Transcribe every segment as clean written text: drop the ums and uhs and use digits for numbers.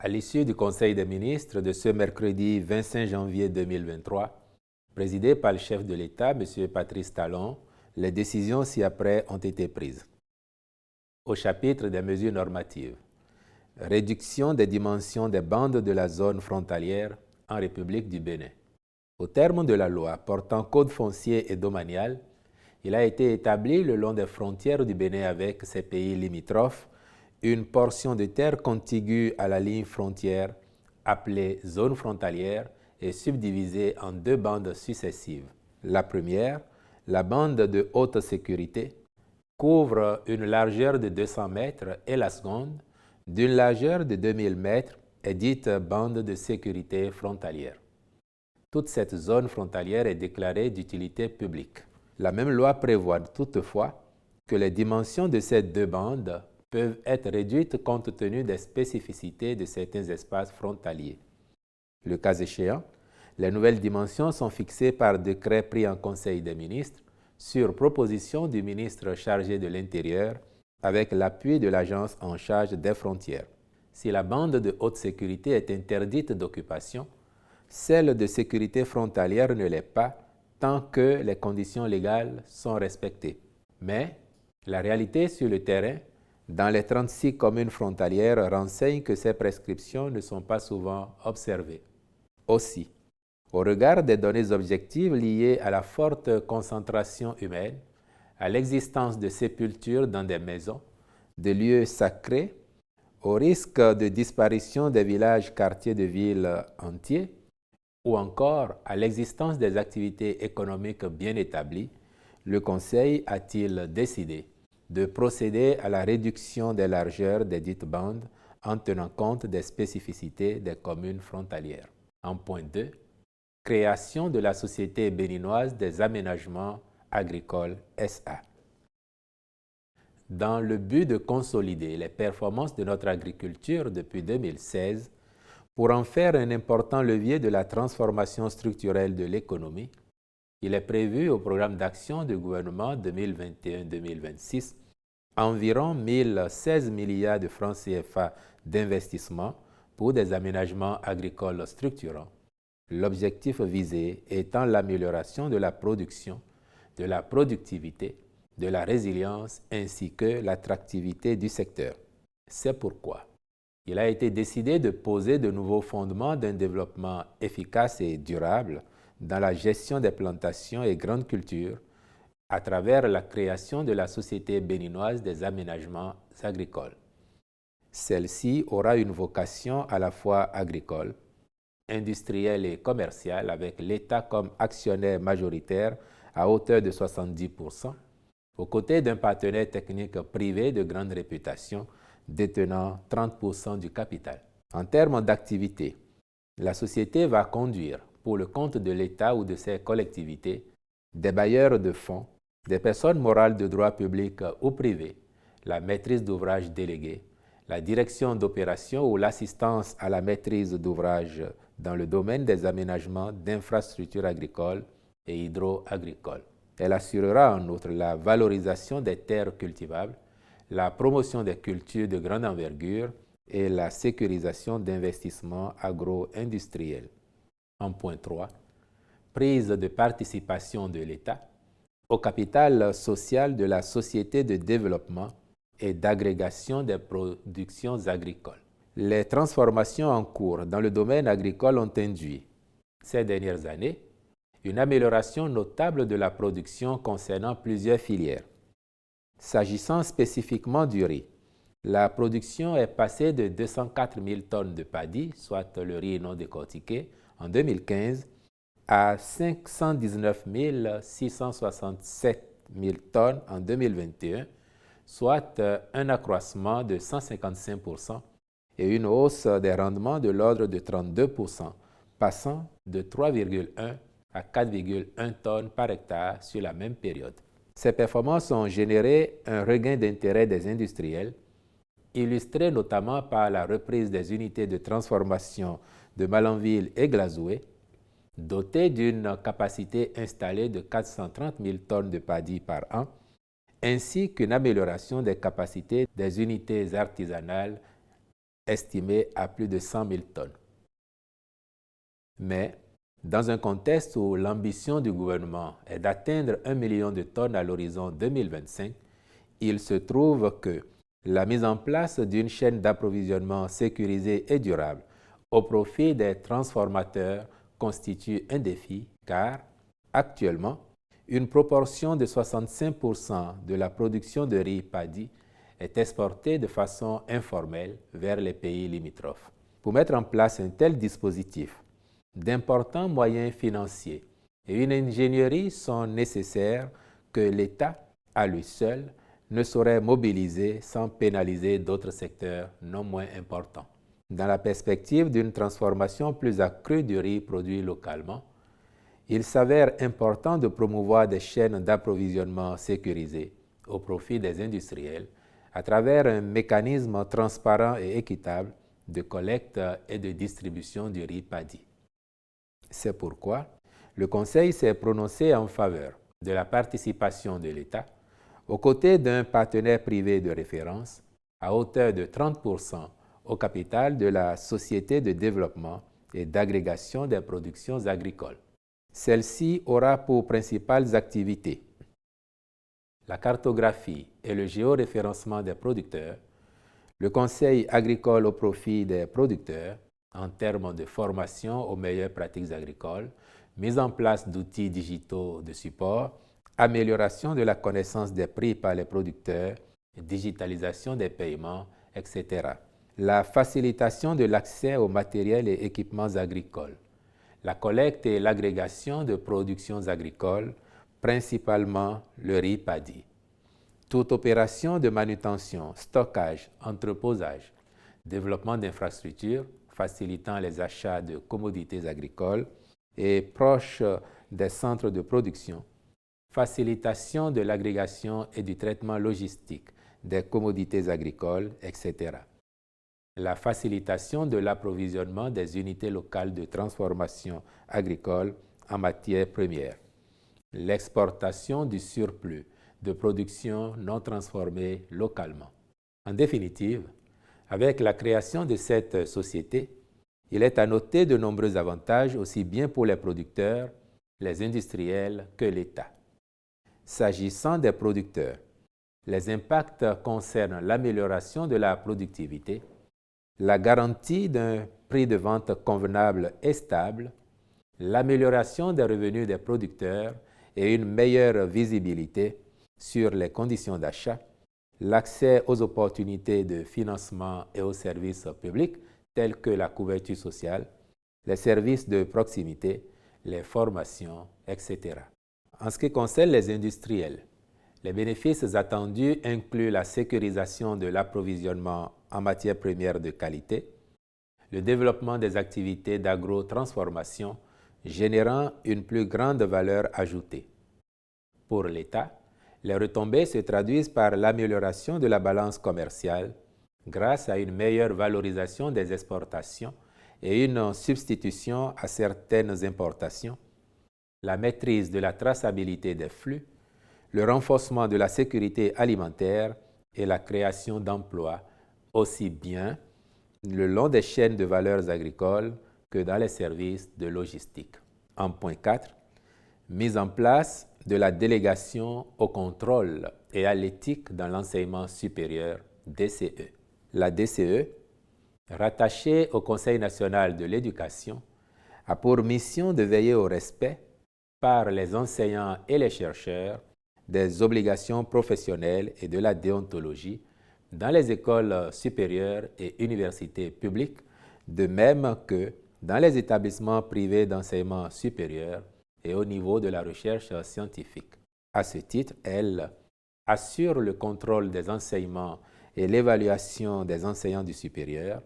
À l'issue du Conseil des ministres de ce mercredi 25 janvier 2023, présidé par le chef de l'État, M. Patrice Talon, les décisions ci-après ont été prises. Au chapitre des mesures normatives, réduction des dimensions des bandes de la zone frontalière en République du Bénin. Au terme de la loi portant code foncier et domanial, il a été établi le long des frontières du Bénin avec ses pays limitrophes une portion de terre contiguë à la ligne frontière appelée zone frontalière et subdivisée en deux bandes successives. La première, la bande de haute sécurité, couvre une largeur de 200 mètres et la seconde, d'une largeur de 2000 mètres, est dite bande de sécurité frontalière. Toute cette zone frontalière est déclarée d'utilité publique. La même loi prévoit toutefois que les dimensions de ces deux bandes peuvent être réduites compte tenu des spécificités de certains espaces frontaliers. Le cas échéant, les nouvelles dimensions sont fixées par décret pris en Conseil des ministres sur proposition du ministre chargé de l'Intérieur avec l'appui de l'agence en charge des frontières. Si la bande de haute sécurité est interdite d'occupation, celle de sécurité frontalière ne l'est pas tant que les conditions légales sont respectées. Mais la réalité sur le terrain, dans les 36 communes frontalières, renseigne que ces prescriptions ne sont pas souvent observées. Aussi, au regard des données objectives liées à la forte concentration humaine, à l'existence de sépultures dans des maisons, de lieux sacrés, au risque de disparition des villages quartiers de villes entiers, ou encore à l'existence des activités économiques bien établies, le Conseil a-t-il décidé de procéder à la réduction des largeurs des dites bandes en tenant compte des spécificités des communes frontalières. En point 2, création de la Société béninoise des aménagements agricoles SA. Dans le but de consolider les performances de notre agriculture depuis 2016, pour en faire un important levier de la transformation structurelle de l'économie, il est prévu au programme d'action du gouvernement 2021-2026 environ 1016 milliards de francs CFA d'investissement pour des aménagements agricoles structurants. L'objectif visé étant l'amélioration de la production, de la productivité, de la résilience ainsi que l'attractivité du secteur. C'est pourquoi il a été décidé de poser de nouveaux fondements d'un développement efficace et durable dans la gestion des plantations et grandes cultures à travers la création de la Société béninoise des aménagements agricoles. Celle-ci aura une vocation à la fois agricole, industrielle et commerciale avec l'État comme actionnaire majoritaire à hauteur de 70%, aux côtés d'un partenaire technique privé de grande réputation détenant 30% du capital. En termes d'activité, la société va conduire, pour le compte de l'État ou de ses collectivités, des bailleurs de fonds, des personnes morales de droit public ou privé, la maîtrise d'ouvrage déléguée, la direction d'opération ou l'assistance à la maîtrise d'ouvrage dans le domaine des aménagements d'infrastructures agricoles et hydro-agricoles. Elle assurera en outre la valorisation des terres cultivables, la promotion des cultures de grande envergure et la sécurisation d'investissements agro-industriels. En point 3, prise de participation de l'État au capital social de la Société de développement et d'agrégation des productions agricoles. Les transformations en cours dans le domaine agricole ont induit, ces dernières années, une amélioration notable de la production concernant plusieurs filières. S'agissant spécifiquement du riz, la production est passée de 204 000 tonnes de paddy, soit le riz non décortiqué, en 2015, à 519 667 000 tonnes en 2021, soit un accroissement de 155% et une hausse des rendements de l'ordre de 32%, passant de 3,1 à 4,1 tonnes par hectare sur la même période. Ces performances ont généré un regain d'intérêt des industriels, illustré notamment par la reprise des unités de transformation de Malanville et Glazoué, dotées d'une capacité installée de 430 000 tonnes de paddy par an, ainsi qu'une amélioration des capacités des unités artisanales estimé à plus de 100 000 tonnes. Mais, dans un contexte où l'ambition du gouvernement est d'atteindre 1 million de tonnes à l'horizon 2025, il se trouve que la mise en place d'une chaîne d'approvisionnement sécurisée et durable au profit des transformateurs constitue un défi car, actuellement, une proportion de 65% de la production de riz paddy est exportée de façon informelle vers les pays limitrophes. Pour mettre en place un tel dispositif, d'importants moyens financiers et une ingénierie sont nécessaires que l'État, à lui seul, ne saurait mobiliser sans pénaliser d'autres secteurs non moins importants. Dans la perspective d'une transformation plus accrue du riz produit localement, il s'avère important de promouvoir des chaînes d'approvisionnement sécurisées au profit des industriels à travers un mécanisme transparent et équitable de collecte et de distribution du riz paddy. C'est pourquoi le Conseil s'est prononcé en faveur de la participation de l'État aux côtés d'un partenaire privé de référence à hauteur de 30% au capital de la Société de développement et d'agrégation des productions agricoles. Celle-ci aura pour principales activités la cartographie et le géoréférencement des producteurs, le conseil agricole au profit des producteurs en termes de formation aux meilleures pratiques agricoles, mise en place d'outils digitaux de support, amélioration de la connaissance des prix par les producteurs, digitalisation des paiements, etc. La facilitation de l'accès aux matériels et équipements agricoles, la collecte et l'agrégation de productions agricoles, principalement le riz paddy. Toute opération de manutention, stockage, entreposage, développement d'infrastructures facilitant les achats de commodités agricoles et proches des centres de production, facilitation de l'agrégation et du traitement logistique des commodités agricoles, etc. La facilitation de l'approvisionnement des unités locales de transformation agricole en matières premières, l'exportation du surplus de production non transformée localement. En définitive, avec la création de cette société, il est à noter de nombreux avantages aussi bien pour les producteurs, les industriels que l'État. S'agissant des producteurs, les impacts concernent l'amélioration de la productivité, la garantie d'un prix de vente convenable et stable, l'amélioration des revenus des producteurs et une meilleure visibilité sur les conditions d'achat, l'accès aux opportunités de financement et aux services publics tels que la couverture sociale, les services de proximité, les formations, etc. En ce qui concerne les industriels, les bénéfices attendus incluent la sécurisation de l'approvisionnement en matières premières de qualité, le développement des activités d'agro-transformation générant une plus grande valeur ajoutée. Pour l'État, les retombées se traduisent par l'amélioration de la balance commerciale grâce à une meilleure valorisation des exportations et une substitution à certaines importations, la maîtrise de la traçabilité des flux, le renforcement de la sécurité alimentaire et la création d'emplois, aussi bien le long des chaînes de valeurs agricoles que dans les services de logistique. En point 4, mise en place de la délégation au contrôle et à l'éthique dans l'enseignement supérieur, DCE. La DCE, rattachée au Conseil national de l'éducation, a pour mission de veiller au respect par les enseignants et les chercheurs des obligations professionnelles et de la déontologie dans les écoles supérieures et universités publiques, de même que dans les établissements privés d'enseignement supérieur et au niveau de la recherche scientifique. À ce titre, elle assure le contrôle des enseignements et l'évaluation des enseignants du supérieur,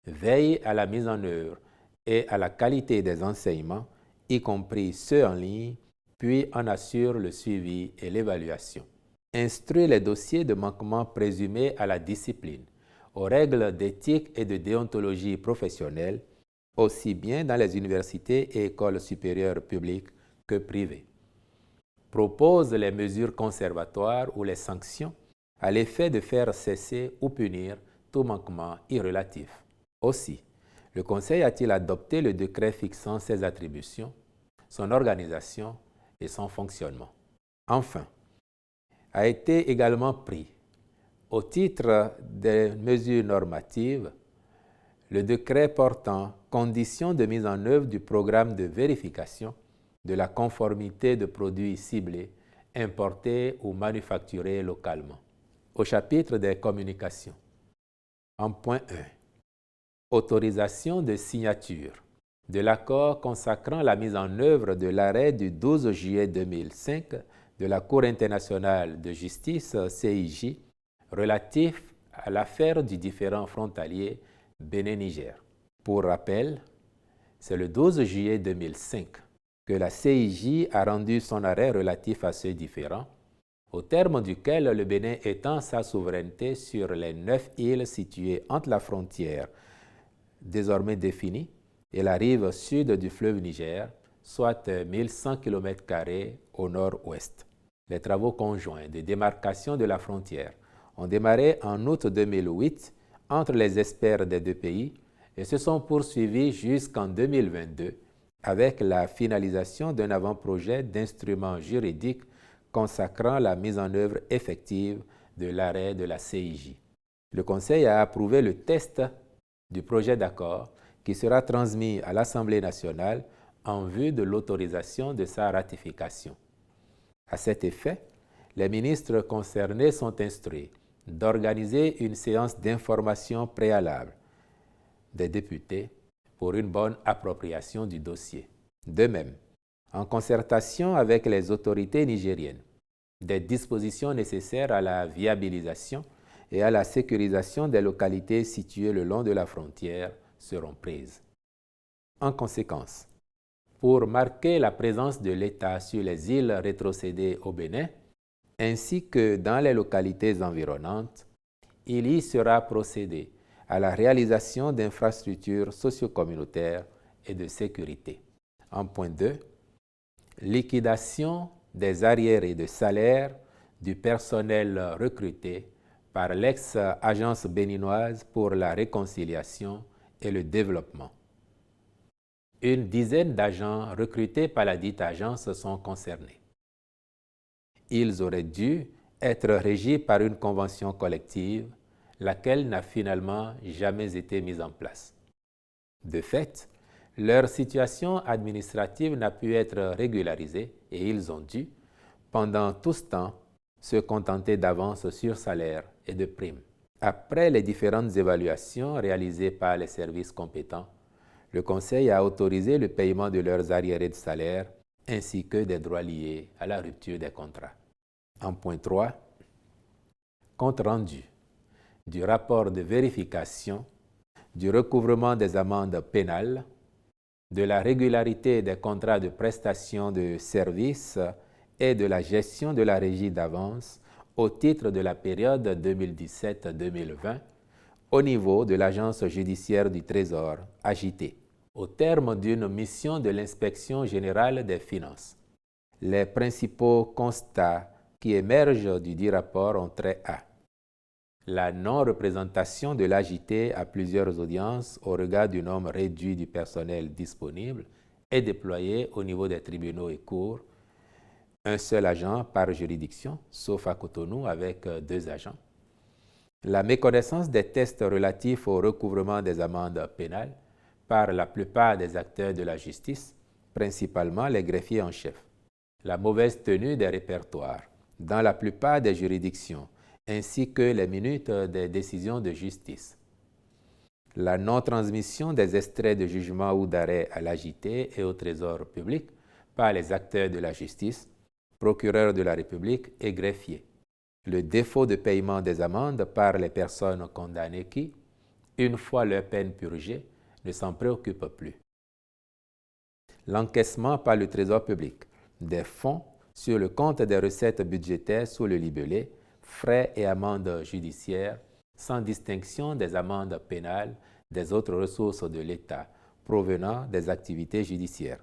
veille à la mise en œuvre et à la qualité des enseignements, y compris ceux en ligne, puis en assure le suivi et l'évaluation. Instruit les dossiers de manquement présumés à la discipline, aux règles d'éthique et de déontologie professionnelle, aussi bien dans les universités et écoles supérieures publiques que privées. Propose les mesures conservatoires ou les sanctions à l'effet de faire cesser ou punir tout manquement irrélatif. Aussi, le Conseil a-t-il adopté le décret fixant ses attributions, son organisation et son fonctionnement. Enfin, a été également pris, au titre des mesures normatives, le décret portant conditions de mise en œuvre du programme de vérification de la conformité de produits ciblés importés ou manufacturés localement. Au chapitre des communications, en point 1, autorisation de signature de l'accord consacrant la mise en œuvre de l'arrêt du 12 juillet 2005 de la Cour internationale de justice CIJ relatif à l'affaire du différend frontalier Bénin-Niger. Pour rappel, c'est le 12 juillet 2005 que la CIJ a rendu son arrêt relatif à ce différend, au terme duquel le Bénin étend sa souveraineté sur les 9 îles situées entre la frontière désormais définie et la rive sud du fleuve Niger, soit 1100 km² au nord-ouest. Les travaux conjoints de démarcation de la frontière ont démarré en août 2008 entre les experts des deux pays et se sont poursuivis jusqu'en 2022 avec la finalisation d'un avant-projet d'instrument juridique consacrant la mise en œuvre effective de l'arrêt de la CIJ. Le Conseil a approuvé le test du projet d'accord qui sera transmis à l'Assemblée nationale en vue de l'autorisation de sa ratification. À cet effet, les ministres concernés sont instruits d'organiser une séance d'information préalable des députés pour une bonne appropriation du dossier. De même, en concertation avec les autorités nigériennes, des dispositions nécessaires à la viabilisation et à la sécurisation des localités situées le long de la frontière seront prises. En conséquence, pour marquer la présence de l'État sur les îles rétrocédées au Bénin, ainsi que dans les localités environnantes, il y sera procédé à la réalisation d'infrastructures socio-communautaires et de sécurité. En point 2, liquidation des arriérés de salaire du personnel recruté par l'ex-agence béninoise pour la réconciliation et le développement. Une dizaine d'agents recrutés par la dite agence sont concernés. Ils auraient dû être régis par une convention collective, laquelle n'a finalement jamais été mise en place. De fait, leur situation administrative n'a pu être régularisée et ils ont dû, pendant tout ce temps, se contenter d'avances sur salaire et de primes. Après les différentes évaluations réalisées par les services compétents, le Conseil a autorisé le paiement de leurs arriérés de salaire ainsi que des droits liés à la rupture des contrats. En point 3, compte rendu du rapport de vérification, du recouvrement des amendes pénales, de la régularité des contrats de prestation de services et de la gestion de la régie d'avance au titre de la période 2017-2020 au niveau de l'Agence judiciaire du Trésor, AJT, au terme d'une mission de l'Inspection générale des finances. Les principaux constats qui émergent du dit rapport ont trait à la non-représentation de l'AJT à plusieurs audiences au regard du nombre réduit du personnel disponible et déployé au niveau des tribunaux et cours, un seul agent par juridiction, sauf à Cotonou avec 2 agents. La méconnaissance des tests relatifs au recouvrement des amendes pénales par la plupart des acteurs de la justice, principalement les greffiers en chef. La mauvaise tenue des répertoires dans la plupart des juridictions, ainsi que les minutes des décisions de justice. La non-transmission des extraits de jugement ou d'arrêt à l'AJT et au Trésor public par les acteurs de la justice, procureurs de la République et greffiers. Le défaut de paiement des amendes par les personnes condamnées qui, une fois leur peine purgée, ne s'en préoccupent plus. L'encaissement par le Trésor public des fonds sur le compte des recettes budgétaires sous le libellé frais et amendes judiciaires, sans distinction des amendes pénales des autres ressources de l'État provenant des activités judiciaires.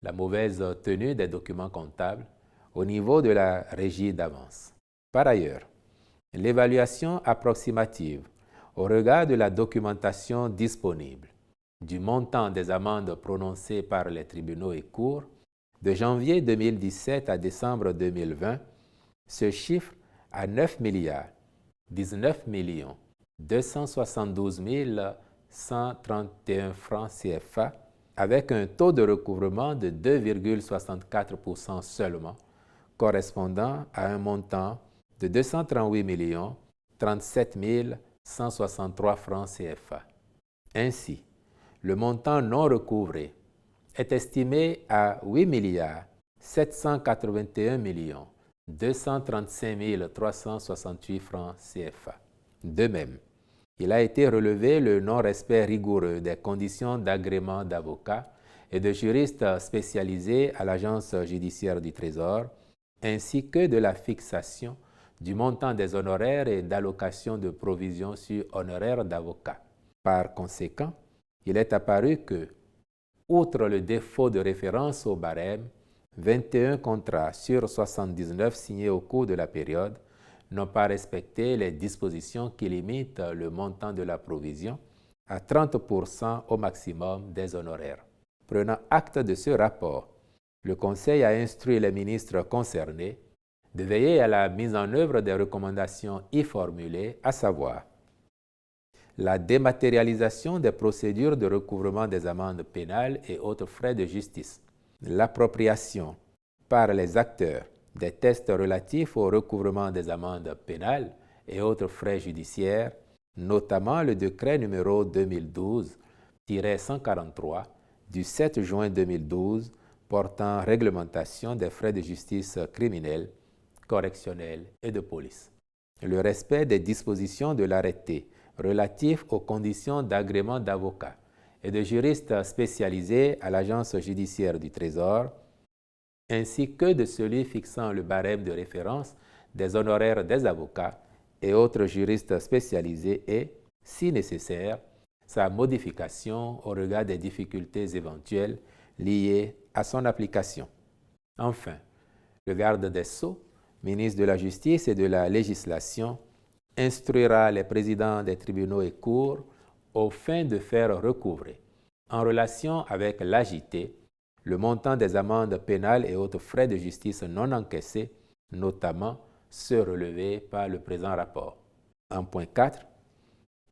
La mauvaise tenue des documents comptables au niveau de la régie d'avance. Par ailleurs, L'évaluation approximative, au regard de la documentation disponible, du montant des amendes prononcées par les tribunaux et cours, de janvier 2017 à décembre 2020, se chiffre à 9 milliards 19 millions 272 131 francs CFA, avec un taux de recouvrement de 2,64% seulement, correspondant à un montant de 238 millions 37 163 francs CFA. Ainsi, le montant non recouvré est estimé à 8 milliards 781 millions 235 368 francs CFA. De même, il a été relevé le non-respect rigoureux des conditions d'agrément d'avocats et de juristes spécialisés à l'Agence judiciaire du Trésor, ainsi que de la fixation du montant des honoraires et d'allocation de provisions sur honoraires d'avocats. Par conséquent, il est apparu que, outre le défaut de référence au barème, 21 contrats sur 79 signés au cours de la période n'ont pas respecté les dispositions qui limitent le montant de la provision à 30% au maximum des honoraires. Prenant acte de ce rapport, le Conseil a instruit les ministres concernés de veiller à la mise en œuvre des recommandations y formulées, à savoir la dématérialisation des procédures de recouvrement des amendes pénales et autres frais de justice, l'appropriation par les acteurs des tests relatifs au recouvrement des amendes pénales et autres frais judiciaires, notamment le décret numéro 2012-143 du 7 juin 2012 portant réglementation des frais de justice criminelle, correctionnelle et de police. Le respect des dispositions de l'arrêté relatif aux conditions d'agrément d'avocats et de juristes spécialisés à l'Agence judiciaire du Trésor, ainsi que de celui fixant le barème de référence des honoraires des avocats et autres juristes spécialisés et, si nécessaire, sa modification au regard des difficultés éventuelles liées à son application. Enfin, le garde des Sceaux, ministre de la Justice et de la Législation, instruira les présidents des tribunaux et cours aux fins de faire recouvrer, en relation avec l'AJT, le montant des amendes pénales et autres frais de justice non encaissés, notamment ceux relevés par le présent rapport. En point 4,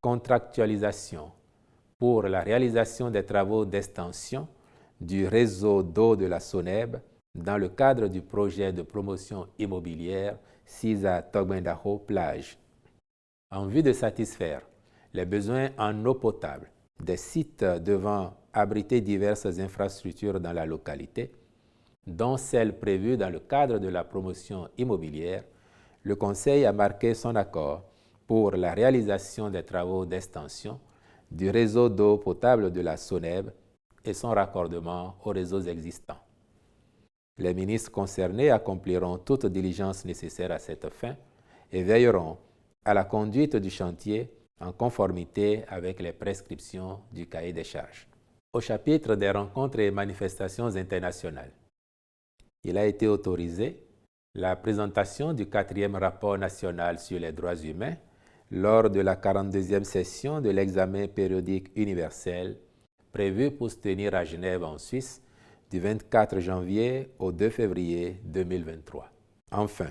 contractualisation pour la réalisation des travaux d'extension du réseau d'eau de la Soneb dans le cadre du projet de promotion immobilière CISA Togbendaho Plage. En vue de satisfaire les besoins en eau potable des sites devant abriter diverses infrastructures dans la localité, dont celles prévues dans le cadre de la promotion immobilière, le Conseil a marqué son accord pour la réalisation des travaux d'extension du réseau d'eau potable de la Soneb et son raccordement aux réseaux existants. Les ministres concernés accompliront toute diligence nécessaire à cette fin et veilleront à la conduite du chantier en conformité avec les prescriptions du cahier des charges. Au chapitre des rencontres et manifestations internationales, il a été autorisé la présentation du 4e rapport national sur les droits humains lors de la 42e session de l'examen périodique universel prévu pour se tenir à Genève en Suisse du 24 janvier au 2 février 2023. Enfin,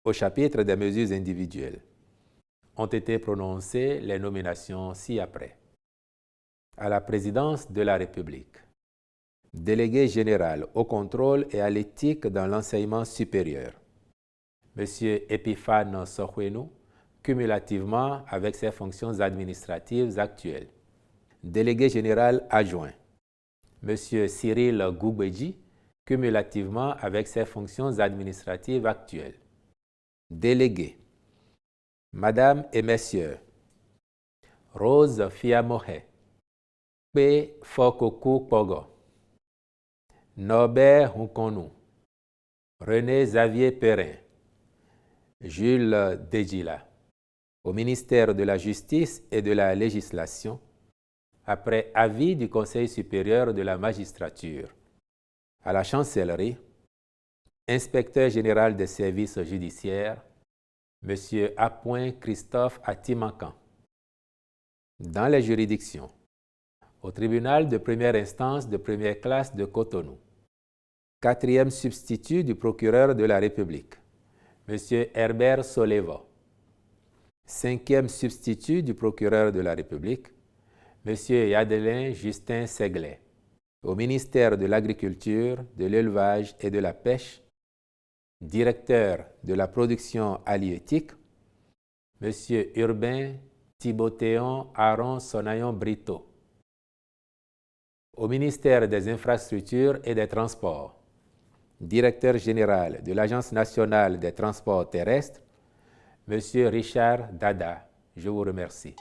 au chapitre des mesures individuelles, ont été prononcées les nominations ci-après. À la présidence de la République, délégué général au contrôle et à l'éthique dans l'enseignement supérieur, M. Epiphane Sokhwenou, cumulativement avec ses fonctions administratives actuelles. Délégué général adjoint, M. Cyril Goubedji, cumulativement avec ses fonctions administratives actuelles. Délégué, Madame et Messieurs, Rose Fiamohe, P. Fokoku Pogo, Norbert Hunkonu, René Xavier Perrin, Jules Dejila, au ministère de la Justice et de la Législation, après avis du Conseil supérieur de la magistrature, à la chancellerie, inspecteur général des services judiciaires, M. Appoint Christophe Atimankan. Dans les juridictions, au tribunal de première instance de première classe de Cotonou, 4e substitut du procureur de la République, M. Herbert Soleva. 5e substitut du procureur de la République, M. Yadelin Justin Seglet. Au ministère de l'Agriculture, de l'Élevage et de la Pêche, directeur de la production halieutique, M. Urbain Thibautéon Aaron Sonayon Brito. Au ministère des Infrastructures et des Transports, directeur général de l'Agence nationale des transports terrestres, M. Richard Dada. Je vous remercie.